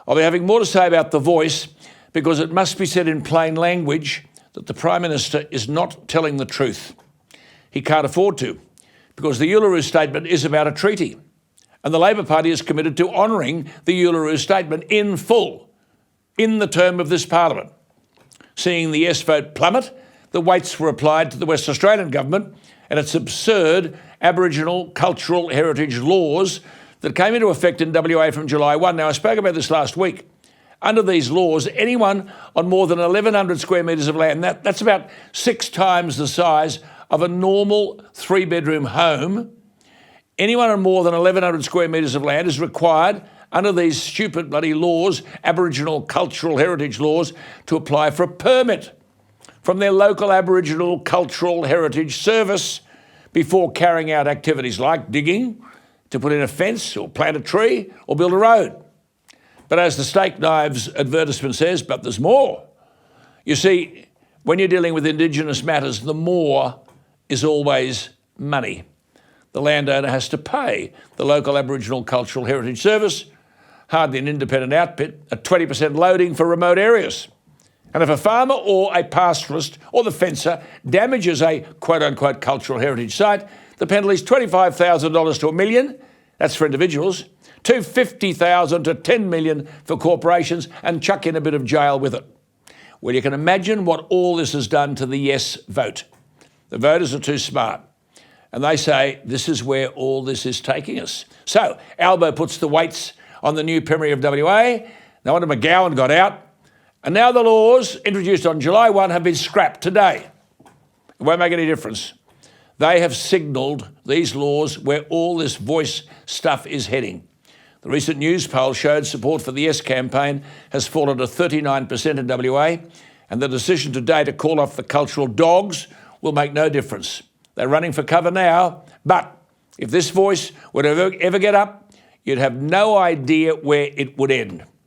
I'll be having more to say about the voice because it must be said in plain language that the Prime Minister is not telling the truth. He can't afford to, because the Uluru Statement is about a treaty, and the Labor Party is committed to honouring the Uluru Statement in full in the term of this Parliament. Seeing the yes vote plummet, the weights were applied to the West Australian Government and its absurd Aboriginal cultural heritage laws that came into effect in WA from July 1. Now, I spoke about this last week. Under these laws, anyone on more than 1,100 square metres of land, that's about 6 times the size of a normal 3-bedroom home, anyone on more than 1,100 square metres of land is required, under these stupid bloody laws, Aboriginal cultural heritage laws, to apply for a permit from their local Aboriginal Cultural Heritage Service before carrying out activities like digging, to put in a fence or plant a tree or build a road. But as the Steak Knives advertisement says, but there's more. You see, when you're dealing with Indigenous matters, the more is always money. The landowner has to pay the local Aboriginal Cultural Heritage Service, hardly an independent outfit, a 20% loading for remote areas. And if a farmer or a pastoralist or the fencer damages a quote-unquote cultural heritage site, the penalty is $25,000 to $1 million, that's for individuals, $250,000 to $10 million for corporations, and chuck in a bit of jail with it. Well, you can imagine what all this has done to the yes vote. The voters are too smart, and they say this is where all this is taking us. So Albo puts the weights on the new Premier of WA. No wonder McGowan got out. And now the laws introduced on July 1 have been scrapped today. It won't make any difference. They have signalled these laws where all this voice stuff is heading. The recent news poll showed support for the Yes campaign has fallen to 39% in WA, and the decision today to call off the cultural dogs will make no difference. They're running for cover now, but if this voice would ever get up, you'd have no idea where it would end.